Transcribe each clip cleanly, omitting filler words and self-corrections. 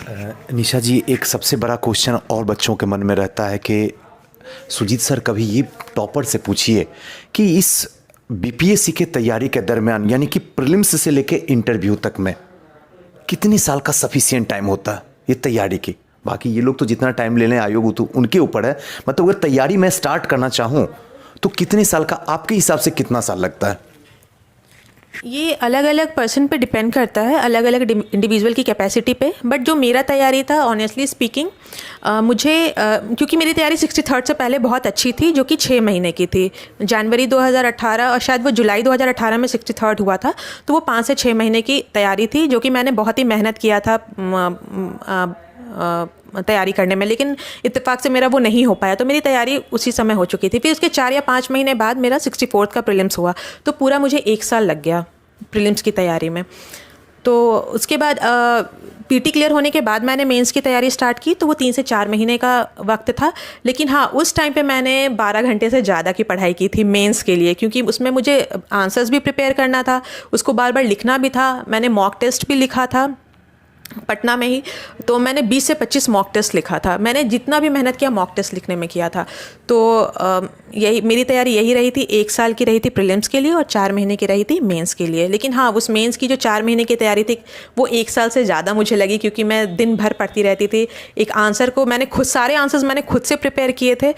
निशा जी, एक सबसे बड़ा क्वेश्चन और बच्चों के मन में रहता है कि सुजीत सर कभी ये टॉपर से पूछिए कि इस बीपीएससी के तैयारी के दरमियान यानी कि प्रीलिम्स से लेके इंटरव्यू तक में कितनी साल का सफिशिएंट टाइम होता है ये तैयारी की। बाकी ये लोग तो जितना टाइम ले लें आयोग तो उनके ऊपर है, मतलब अगर तैयारी मैं स्टार्ट करना चाहूँ तो कितने साल का आपके हिसाब से कितना साल लगता है? ये अलग अलग पर्सन पे डिपेंड करता है, अलग अलग इंडिविजुअल की कैपेसिटी पे। बट जो मेरा तैयारी था ऑनेस्टली स्पीकिंग, क्योंकि मेरी तैयारी 63rd से पहले बहुत अच्छी थी, जो कि 6 महीने की थी। जनवरी 2018 और शायद वो जुलाई 2018 में 63rd हुआ था, तो वो 5 से 6 महीने की तैयारी थी, जो कि मैंने बहुत ही मेहनत किया था तैयारी करने में। लेकिन इत्तेफाक से मेरा वो नहीं हो पाया, तो मेरी तैयारी उसी समय हो चुकी थी। फिर उसके 4 या 5 महीने बाद मेरा 64th का प्रीलिम्स हुआ, तो पूरा मुझे 1 साल लग गया प्रीलिम्स की तैयारी में। तो उसके बाद पीटी क्लियर होने के बाद मैंने मेंस की तैयारी स्टार्ट की, तो वो 3 से 4 महीने का वक्त था। लेकिन हाँ, उस टाइम पे मैंने 12 घंटे से ज़्यादा की पढ़ाई की थी मेंस के लिए, क्योंकि उसमें मुझे आंसर्स भी प्रिपेयर करना था, उसको बार बार लिखना भी था। मैंने मॉक टेस्ट भी लिखा था पटना में ही, तो मैंने 20 से 25 मॉक टेस्ट लिखा था। मैंने जितना भी मेहनत किया मॉक टेस्ट लिखने में किया था। तो यही मेरी तैयारी यही रही थी। 1 साल की रही थी प्रीलिम्स के लिए और 4 महीने की रही थी मेंस के लिए। लेकिन हाँ, उस मेंस की जो 4 महीने की तैयारी थी वो 1 साल से ज़्यादा मुझे लगी, क्योंकि मैं दिन भर पढ़ती रहती थी। एक आंसर को मैंने खुद, सारे आंसर्स मैंने खुद से प्रिपेयर किए थे।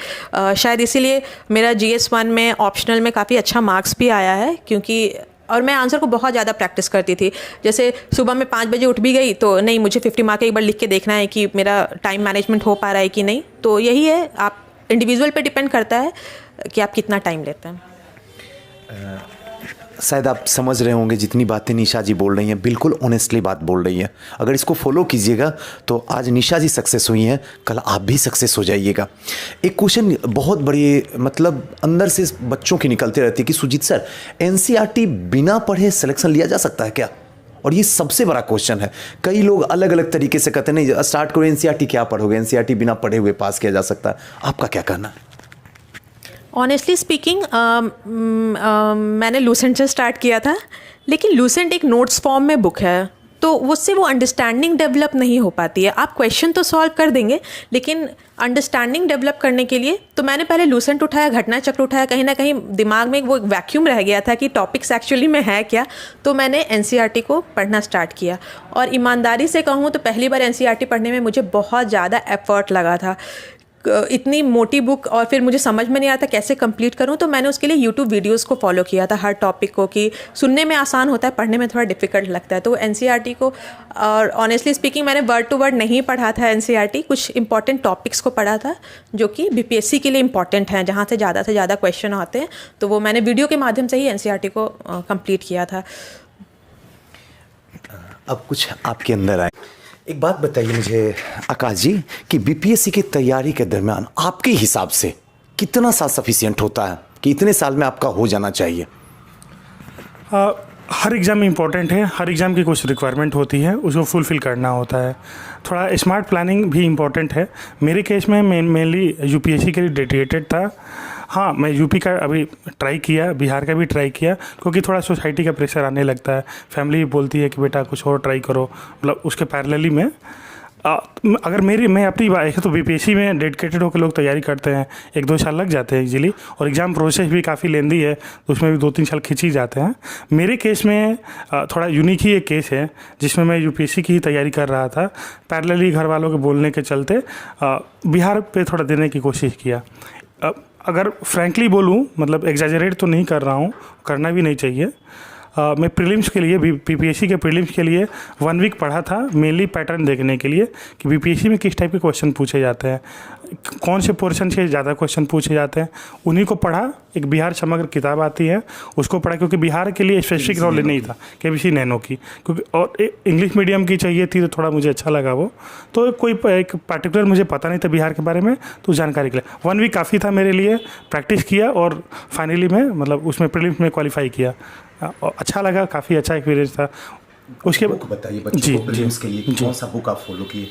शायद इसीलिए मेरा GS1 में ऑप्शनल में काफ़ी अच्छा मार्क्स भी आया है, क्योंकि और मैं आंसर को बहुत ज़्यादा प्रैक्टिस करती थी। जैसे सुबह में 5 बजे उठ भी गई तो नहीं, मुझे 50 मार्क एक बार लिख के देखना है कि मेरा टाइम मैनेजमेंट हो पा रहा है कि नहीं। तो यही है, आप इंडिविजुअल पे डिपेंड करता है कि आप कितना टाइम लेते हैं। शायद आप समझ रहे होंगे जितनी बातें निशा जी बोल रही हैं, बिल्कुल ऑनेस्टली बात बोल रही हैं। अगर इसको फॉलो कीजिएगा तो आज निशा जी सक्सेस हुई हैं, कल आप भी सक्सेस हो जाइएगा। एक क्वेश्चन बहुत बड़ी, मतलब अंदर से बच्चों की निकलते रहती है कि सुजीत सर, एनसीईआरटी बिना पढ़े सिलेक्शन लिया जा सकता है क्या? और ये सबसे बड़ा क्वेश्चन है। कई लोग अलग अलग तरीके से कहते हैं नहीं स्टार्ट करो, एनसीईआरटी क्या पढ़ोगे, एनसीईआरटी बिना पढ़े हुए पास किया जा सकता है। आपका क्या कहना है? ऑनेस्टली स्पीकिंग, मैंने लूसेंट से स्टार्ट किया था, लेकिन लूसेंट एक नोट्स फॉर्म में बुक है, तो उससे वो अंडरस्टैंडिंग डेवलप नहीं हो पाती है। आप क्वेश्चन तो सॉल्व कर देंगे, लेकिन अंडरस्टैंडिंग डेवलप करने के लिए तो मैंने पहले लूसेंट उठाया, घटना चक्र उठाया। कहीं ना कहीं दिमाग में वो एक वैक्यूम रह गया था कि टॉपिक्स एक्चुअली में है क्या। तो मैंने एनसीईआरटी को पढ़ना स्टार्ट किया, और ईमानदारी से कहूँ तो पहली बार एनसीईआरटी पढ़ने में मुझे बहुत ज़्यादा एफर्ट लगा था। इतनी मोटी बुक, और फिर मुझे समझ में नहीं आता कैसे कंप्लीट करूं, तो मैंने उसके लिए यूट्यूब वीडियोस को फॉलो किया था हर टॉपिक को, कि सुनने में आसान होता है, पढ़ने में थोड़ा डिफिकल्ट लगता है। तो एनसीईआरटी को, और ऑनेस्टली स्पीकिंग मैंने वर्ड टू वर्ड नहीं पढ़ा था एनसीईआरटी, कुछ इंपॉर्टेंट टॉपिक्स को पढ़ा था जो कि बीपीएससी के लिए इंपॉर्टेंट हैं, जहाँ से ज़्यादा क्वेश्चन आते हैं। तो वो मैंने वीडियो के माध्यम से ही एनसीईआरटी को कंप्लीट किया था। अब कुछ आपके अंदर आए। एक बात बताइए मुझे आकाश जी कि बीपीएससी की तैयारी के दरमियान आपके हिसाब से कितना साल सफिशिएंट होता है कि इतने साल में आपका हो जाना चाहिए? हर एग्ज़ाम इंपॉर्टेंट है, हर एग्ज़ाम की कुछ रिक्वायरमेंट होती है, उसको फुलफ़िल करना होता है। थोड़ा स्मार्ट प्लानिंग भी इम्पॉर्टेंट है। मेरे केस में मेनली यूपीएससी के लिए डेडिकेटेड था। हाँ, मैं यूपी का अभी ट्राई किया, बिहार का भी ट्राई किया, क्योंकि थोड़ा सोसाइटी का प्रेशर आने लगता है। फैमिली भी बोलती है कि बेटा कुछ और ट्राई करो, मतलब उसके पैरेलली में अगर मैं अपनी बात है तो बीपीएससी में डेडिकेटेड होकर लोग तैयारी करते हैं, 1-2 साल लग जाते हैं इजीली, और एग्ज़ाम प्रोसेस भी काफ़ी लेंदी है, तो उसमें भी 2-3 साल खिंच ही जाते हैं। मेरे केस में थोड़ा यूनिक ही एक केस है, जिसमें मैं यूपीएससी की ही तैयारी कर रहा था। पैरेलली घर वालों के बोलने के चलते बिहार पे थोड़ा देने की कोशिश किया। अगर फ्रैंकली बोलूँ, मतलब एग्जैजरेट तो नहीं कर रहा हूँ, करना भी नहीं चाहिए। मैं प्रीलिम्स के लिए, बीपीएससी के प्रीलिम्स के लिए 1 वीक पढ़ा था, मेनली पैटर्न देखने के लिए कि बीपीएससी में किस टाइप के क्वेश्चन पूछे जाते हैं, कौन से पोर्शन से ज़्यादा क्वेश्चन पूछे जाते हैं, उन्हीं को पढ़ा। एक बिहार समग्र किताब आती है, उसको पढ़ा, क्योंकि बिहार के लिए स्पेसिफिक नॉलेज नहीं था, केबीसी नैनो की, क्योंकि और इंग्लिश मीडियम की चाहिए थी, तो थोड़ा मुझे अच्छा लगा वो। तो कोई एक पर्टिकुलर मुझे पता नहीं था बिहार के बारे में, तो जानकारी के लिए 1 वीक काफ़ी था मेरे लिए। प्रैक्टिस किया और फाइनली मैं मतलब उसमें प्रीलिम्स में क्वालिफाई किया। अच्छा लगा, काफ़ी अच्छा एक्सपीरियंस था। उसके बुक बताइए बच्चों को प्रीलिम्स के लिए कौन सा बुक आप फॉलो किए?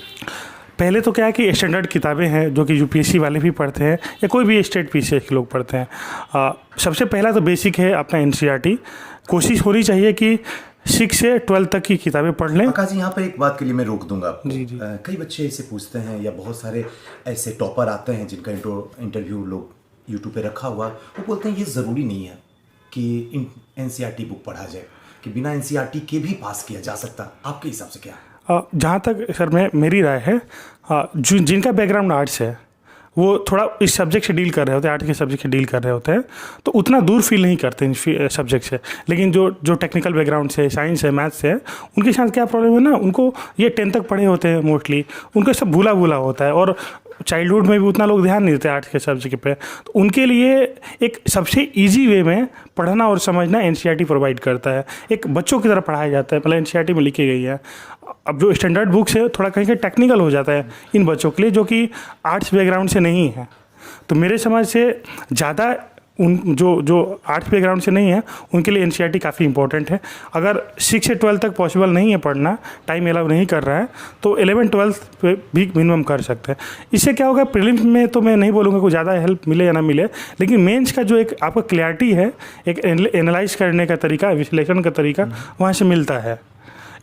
पहले तो क्या है कि स्टैंडर्ड किताबें हैं जो कि यूपीएससी वाले भी पढ़ते हैं, या कोई भी स्टेट पीसीएस के लोग पढ़ते हैं। सबसे पहला तो बेसिक है अपना एनसीईआरटी। कोशिश होनी चाहिए कि 6 से 12 तक की किताबें पढ़ लें। आकाश जी, यहाँ पर एक बात के लिए मैं रोक दूंगा आपको। जी, जी। कई बच्चे ऐसे पूछते हैं या बहुत सारे ऐसे टॉपर आते हैं जिनका इंटरव्यू लोग यूट्यूब पे रखा हुआ, वो बोलते हैं ये ज़रूरी नहीं है कि एनसीईआरटी बुक पढ़ा जाए, कि बिना एनसीईआरटी के भी पास किया जा सकता। आपके हिसाब से क्या? जहाँ तक सर मेरी राय है, जिनका बैकग्राउंड आर्ट्स है वो थोड़ा इस सब्जेक्ट से डील कर रहे होते हैं, आर्ट के सब्जेक्ट से डील कर रहे होते हैं, तो उतना दूर फील नहीं करते इन सब्जेक्ट से। लेकिन जो टेक्निकल बैकग्राउंड से, साइंस है, मैथ्स है, उनके साथ क्या प्रॉब्लम है ना, उनको ये 10 तक पढ़े होते हैं मोस्टली, उनको सब भूला भूला होता है और चाइल्डहुड में भी उतना लोग ध्यान नहीं देते आर्ट्स के सब्जेक्ट पे। तो उनके लिए एक सबसे इजी वे में पढ़ना और समझना एनसीईआरटी प्रोवाइड करता है। एक बच्चों की तरह पढ़ाया जाता है, मतलब एनसीईआरटी में लिखी गई है। अब जो स्टैंडर्ड बुक्स है थोड़ा कहीं टेक्निकल हो जाता है इन बच्चों के लिए जो कि आर्ट्स बैकग्राउंड से नहीं है। तो मेरे समझ से ज़्यादा उन जो आर्ट्स बैकग्राउंड से नहीं है उनके लिए एनसीईआरटी काफ़ी इंपॉर्टेंट है। अगर 6 से 12 तक पॉसिबल नहीं है पढ़ना, टाइम अलाउ नहीं कर रहा है, तो 11-12 पे भी मिनिमम कर सकते हैं। इससे क्या होगा, प्रीलिम्स में तो मैं नहीं बोलूँगा कोई ज़्यादा हेल्प मिले या ना मिले, लेकिन मेंस का जो एक आपका क्लैरिटी है, एक एनालाइज करने का तरीका, विश्लेषण का तरीका वहाँ से मिलता है।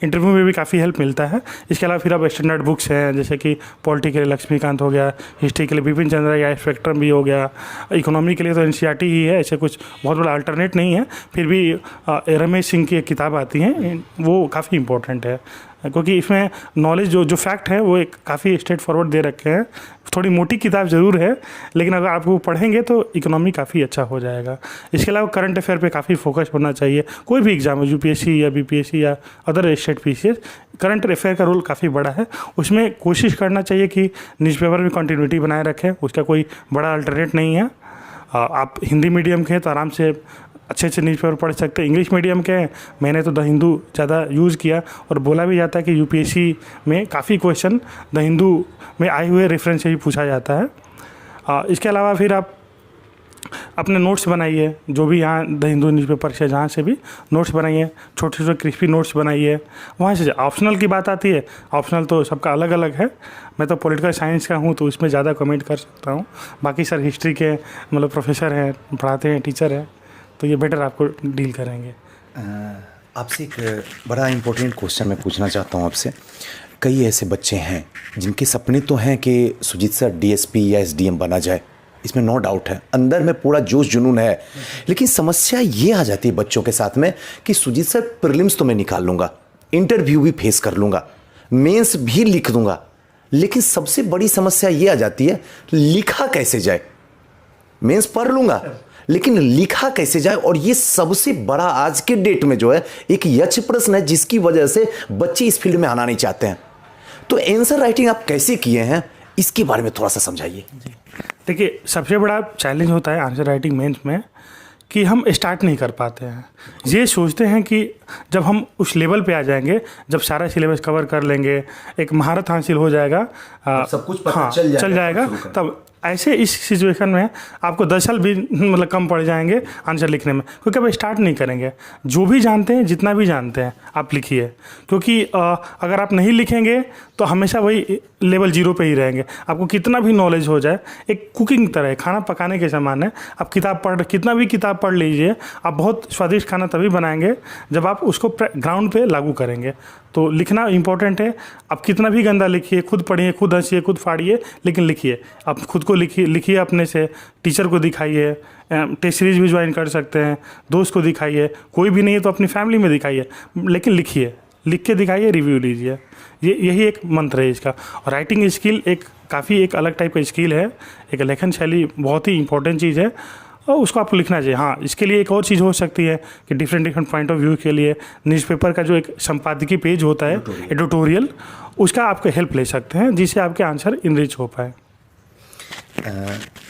इंटरव्यू में भी काफ़ी हेल्प मिलता है। इसके अलावा फिर अब स्टैंडर्ड बुक्स हैं, जैसे कि पॉलिटी के लिए लक्ष्मीकांत हो गया, हिस्ट्री के लिए बिपिन चंद्र या स्पेक्ट्रम भी हो गया, इकोनॉमी के लिए तो एनसीईआरटी ही है, ऐसे कुछ बहुत बड़ा अल्टरनेट नहीं है। फिर भी रमेश सिंह की एक किताब आती है, वो काफ़ी इंपॉर्टेंट है क्योंकि इसमें नॉलेज जो फैक्ट है वो एक काफ़ी स्ट्रेट फॉरवर्ड दे रखे हैं। थोड़ी मोटी किताब ज़रूर है, लेकिन अगर आप वो पढ़ेंगे तो इकोनॉमी काफ़ी अच्छा हो जाएगा। इसके अलावा करंट अफेयर पे काफ़ी फोकस होना चाहिए। कोई भी एग्जाम है, यूपीएससी या बीपीएससी या other state PCS, current affair का रोल काफ़ी बड़ा है। उसमें कोशिश करना चाहिए कि न्यूज़पेपर में कंटिन्यूटी बनाए रखें, उसका कोई बड़ा अल्टरनेट नहीं है। आप हिंदी मीडियम के हैं तो आराम से अच्छे न्यूज़पेपर पढ़ सकते हैं। इंग्लिश मीडियम के हैं, मैंने तो द हिंदू ज़्यादा यूज़ किया और बोला भी जाता है कि यूपीएससी में काफ़ी क्वेश्चन द हिंदू में आए हुए रेफरेंस से ही पूछा जाता है। इसके अलावा फिर आप अपने नोट्स बनाइए, जो भी यहाँ द हिंदू न्यूज़पेपर से जहाँ से भी नोट्स बनाइए, छोटे छोटे क्रिस्पी नोट्स बनाइए। वहाँ से ऑप्शनल की बात आती है, ऑप्शनल तो सबका अलग अलग है। मैं तो पॉलिटिकल साइंस का हूँ तो उसमें ज़्यादा कमेंट कर सकता हूँ। बाकी सर हिस्ट्री के मतलब प्रोफेसर हैं, पढ़ाते हैं, टीचर हैं, तो ये बेटर आपको डील करेंगे। आपसे एक बड़ा इम्पोर्टेंट क्वेश्चन मैं पूछना चाहता हूँ आपसे। कई ऐसे बच्चे हैं जिनके सपने तो हैं कि सुजीत सर डीएसपी या एसडीएम बना जाए, इसमें नो डाउट है, अंदर में पूरा जोश जुनून है, लेकिन समस्या ये आ जाती है बच्चों के साथ में कि सुजीत सर प्रीलिम्स तो मैं निकाल लूँगा, इंटरव्यू भी फेस कर लूँगा, मेंस भी लिख दूँगा, लेकिन सबसे बड़ी समस्या ये आ जाती है लिखा कैसे जाए। मेंस पढ़ लूँगा लेकिन लिखा कैसे जाए, और ये सबसे बड़ा आज के डेट में जो है एक यक्ष प्रश्न है जिसकी वजह से बच्चे इस फील्ड में आना नहीं चाहते हैं। तो आंसर राइटिंग आप कैसे किए हैं, इसके बारे में थोड़ा सा समझाइए। देखिए, सबसे बड़ा चैलेंज होता है आंसर राइटिंग मेंस में कि हम स्टार्ट नहीं कर पाते हैं। ये सोचते हैं कि जब हम उस लेवल पे आ जाएंगे, जब सारा सिलेबस कवर कर लेंगे, एक महारत हासिल हो जाएगा, सब कुछ पता चल जाएगा, तब ऐसे इस सिचुएशन में आपको 10 साल भी मतलब कम पड़ जाएंगे आंसर लिखने में, क्योंकि आप स्टार्ट नहीं करेंगे। जो भी जानते हैं, जितना भी जानते हैं आप लिखिए, क्योंकि अगर आप नहीं लिखेंगे तो हमेशा वही लेवल 0 पे ही रहेंगे। आपको कितना भी नॉलेज हो जाए, एक कुकिंग तरह है, खाना पकाने के समान है। आप कितना भी किताब पढ़ लीजिए, आप बहुत स्वादिष्ट खाना तभी बनाएंगे जब आप उसको ग्राउंड पे लागू करेंगे। तो लिखना इंपॉर्टेंट है। आप कितना भी गंदा लिखिए, खुद पढ़िए, खुद हंसिए, खुद फाड़िए, लेकिन लिखिए। आप खुद को लिखिए अपने से, टीचर को दिखाइए, टेस्ट सीरीज भी ज्वाइन कर सकते हैं, दोस्त को दिखाइए, कोई भी नहीं है तो अपनी फैमिली में दिखाइए, लेकिन लिखिए, लिख के दिखाइए, रिव्यू लीजिए। यही एक मंत्र है इसका। और राइटिंग स्किल काफ़ी एक अलग टाइप का स्किल है, एक लेखन शैली बहुत ही इंपॉर्टेंट चीज़ है और उसको आपको लिखना चाहिए। हाँ, इसके लिए एक और चीज़ हो सकती है कि डिफरेंट पॉइंट ऑफ व्यू के लिए न्यूज़पेपर का जो एक संपादकीय पेज होता है, एडिटोरियल, उसका आपको हेल्प ले सकते हैं, जिससे आपके आंसर इनरिच हो पाए।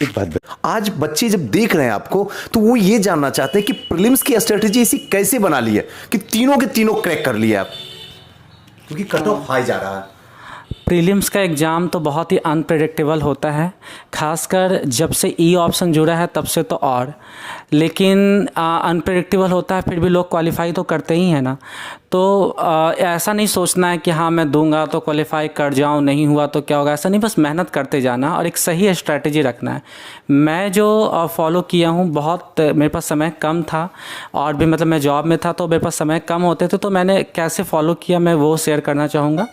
एक बात, आज बच्चे जब देख रहे हैं आपको तो वो ये जानना चाहते हैं कि प्रीलिम्स की स्ट्रेटजी ऐसी कैसे बना ली है कि तीनों के तीनों क्रैक कर लिया आप, क्योंकि कट ऑफ हाई जा रहा है। प्रीलिम्स का एग्ज़ाम तो बहुत ही अनप्रेडिक्टेबल होता है, खासकर जब से ई ऑप्शन जुड़ा है तब से तो और। लेकिन अनप्रेडिक्टेबल होता है, फिर भी लोग क्वालिफाई तो करते ही हैं ना। तो ऐसा नहीं सोचना है कि हाँ मैं दूंगा तो क्वालिफाई कर जाऊँ, नहीं हुआ तो क्या होगा, ऐसा नहीं। बस मेहनत करते जाना और एक सही स्ट्रैटेजी रखना है। मैं जो फॉलो किया हूँ, बहुत मेरे पास समय कम था और भी मतलब मैं जॉब में था तो मेरे पास समय कम होते थे, तो मैंने कैसे फॉलो किया मैं वो शेयर करना चाहूँगा।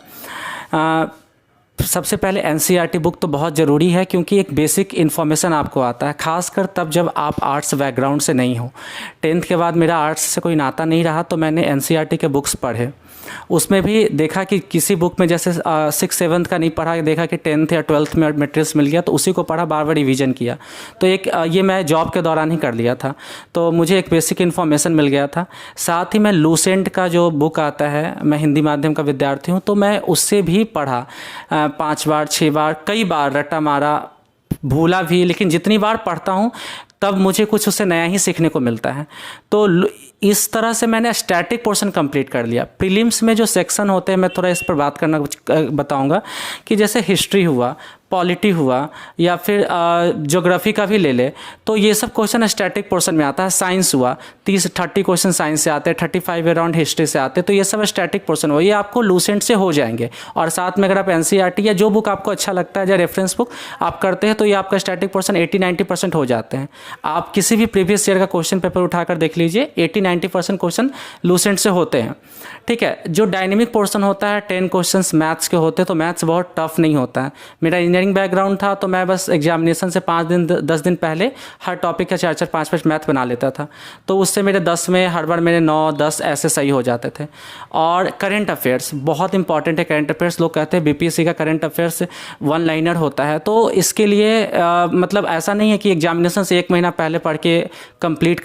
सबसे पहले एनसीईआरटी बुक तो बहुत ज़रूरी है, क्योंकि एक बेसिक इन्फॉर्मेशन आपको आता है, खासकर तब जब आप आर्ट्स बैकग्राउंड से नहीं हो। 10th के बाद मेरा आर्ट्स से कोई नाता नहीं रहा, तो मैंने एनसीईआरटी के बुक्स पढ़े। उसमें भी देखा कि किसी बुक में जैसे 6th-7th का नहीं पढ़ा, देखा कि 10th या 12th में मटेरियल्स मिल गया तो उसी को पढ़ा, बार बार रिवीजन किया। तो एक ये मैं जॉब के दौरान ही कर लिया था, तो मुझे एक बेसिक इन्फॉर्मेशन मिल गया था। साथ ही मैं लूसेंट का जो बुक आता है, मैं हिंदी माध्यम का विद्यार्थी हूँ, तो मैं उससे भी पढ़ा 5 बार 6 बार, कई बार रट्टा मारा, भूला भी, लेकिन जितनी बार पढ़ता हूँ तब मुझे कुछ उससे नया ही सीखने को मिलता है। तो इस तरह से मैंने स्टैटिक पोर्शन कंप्लीट कर लिया। प्रीलिम्स में जो सेक्शन होते हैं, मैं थोड़ा इस पर बात करना बताऊंगा कि जैसे हिस्ट्री हुआ, पॉलिटी हुआ, या फिर ज्योग्राफी का भी ले ले, तो ये सब क्वेश्चन स्टैटिक पोर्शन में आता है। साइंस हुआ, 30-30 क्वेश्चन साइंस से आते हैं, 35 अराउंड हिस्ट्री से आते हैं, तो ये सब स्टैटिक पोर्शन हुआ, ये आपको लूसेंट से हो जाएंगे। और साथ में अगर आप एनसीईआरटी या जो बुक आपको अच्छा लगता है या रेफरेंस बुक आप करते हैं, तो ये आपका स्टैटिक पोर्शन 80-90% हो जाते हैं। आप किसी भी प्रीवियस ईयर का क्वेश्चन पेपर उठाकर देख लीजिए, 80-90% क्वेश्चन लूसेंट से होते हैं। ठीक है, जो डायनेमिक पोर्शन होता है, 10 क्वेश्चंस मैथ्स के होते हैं, तो मैथ्स बहुत टफ नहीं होता है। मेरा इंजीनियरिंग बैकग्राउंड था, तो मैं बस एग्जामिनेशन से 10 दिन पहले हर टॉपिक का 4-4, 5-5 मैथ बना लेता था, तो उससे मेरे 10 में हर बार मेरे 9-10 ऐसे सही हो जाते थे। और करंट अफेयर्स बहुत इंपॉर्टेंट है। करंट अफेयर्स लोग कहते हैं बीपीएससी का करंट अफेयर्स 1 लाइनर होता है, तो इसके लिए मतलब ऐसा नहीं है कि एग्जामिनेशन से 1 महीना पहले पढ़ के कंप्लीट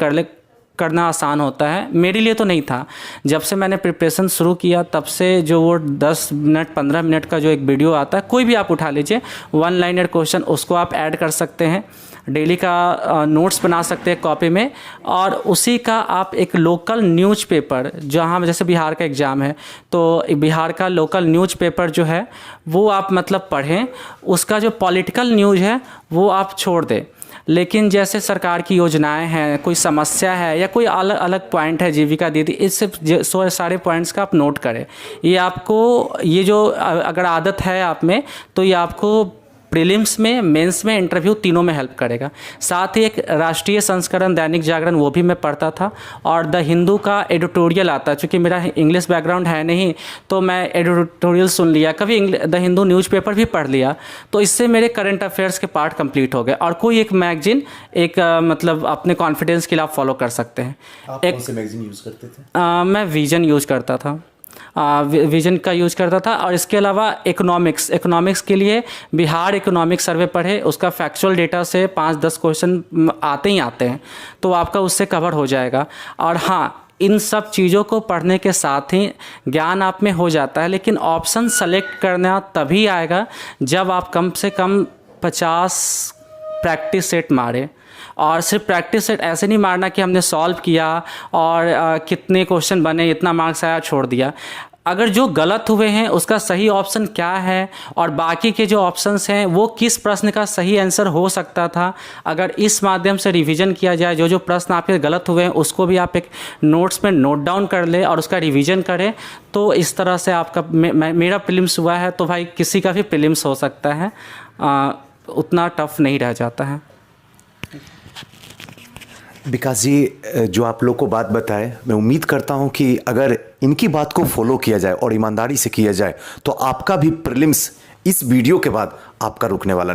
करना आसान होता है। मेरे लिए तो नहीं था। जब से मैंने प्रिपरेशन शुरू किया तब से जो वो 10 मिनट 15 मिनट का जो एक वीडियो आता है, कोई भी आप उठा लीजिए, 1 लाइनर क्वेश्चन, उसको आप ऐड कर सकते हैं, डेली का नोट्स बना सकते हैं कॉपी में, और उसी का आप एक लोकल न्यूज़पेपर, जहाँ जैसे बिहार का एग्ज़ाम है तो बिहार का लोकल न्यूज़पेपर जो है वो आप मतलब पढ़ें। उसका जो पॉलिटिकल न्यूज़ है वो आप छोड़ दें, लेकिन जैसे सरकार की योजनाएं हैं, कोई समस्या है या कोई अलग अलग पॉइंट है, जीविका दीदी, इस सारे पॉइंट्स का आप नोट करें। ये आपको, ये जो अगर आदत है आप में, तो ये आपको प्रीलिम्स में, मेंस में, इंटरव्यू तीनों में हेल्प करेगा। साथ ही एक राष्ट्रीय संस्करण दैनिक जागरण, वो भी मैं पढ़ता था, और द हिंदू का एडिटोरियल आता है। चूँकि मेरा इंग्लिश बैकग्राउंड है नहीं, तो मैं एडिटोरियल सुन लिया, कभी द हिंदू न्यूज़पेपर भी पढ़ लिया, तो इससे मेरे करंट अफेयर्स के पार्ट कंप्लीट हो गए। और कोई एक मैगजीन, एक मतलब अपने कॉन्फिडेंस के लिए आप फॉलो कर सकते हैं। आप कौन से मैगजीन यूज़ करते थे? मैं विजन यूज़ करता था, विजन का यूज़ करता था। और इसके अलावा इकोनॉमिक्स के लिए बिहार इकोनॉमिक सर्वे पढ़े, उसका फैक्चुअल डेटा से 5-10 क्वेश्चन आते ही आते हैं, तो आपका उससे कवर हो जाएगा। और हाँ, इन सब चीज़ों को पढ़ने के साथ ही ज्ञान आप में हो जाता है, लेकिन ऑप्शन सेलेक्ट करना तभी आएगा जब आप कम से कम 50 प्रैक्टिस सेट मारे। और सिर्फ प्रैक्टिस सेट ऐसे नहीं मारना कि हमने सॉल्व किया और कितने क्वेश्चन बने, इतना मार्क्स आया, छोड़ दिया। अगर जो गलत हुए हैं उसका सही ऑप्शन क्या है, और बाकी के जो ऑप्शंस हैं वो किस प्रश्न का सही आंसर हो सकता था, अगर इस माध्यम से रिवीजन किया जाए, जो प्रश्न आपके गलत हुए हैं उसको भी आप एक नोट्स में नोट डाउन कर ले और उसका रिवीजन करें, तो इस तरह से आपका मेरा प्रीलिम्स हुआ है, तो भाई किसी का भी प्रीलिम्स हो सकता है, उतना टफ नहीं रह जाता है। विकास जी, जो आप लोग को बात बताए, मैं उम्मीद करता हूं कि अगर इनकी बात को फॉलो किया जाए और ईमानदारी से किया जाए, तो आपका भी प्रीलिम्स इस वीडियो के बाद आपका रुकने वाला नहीं।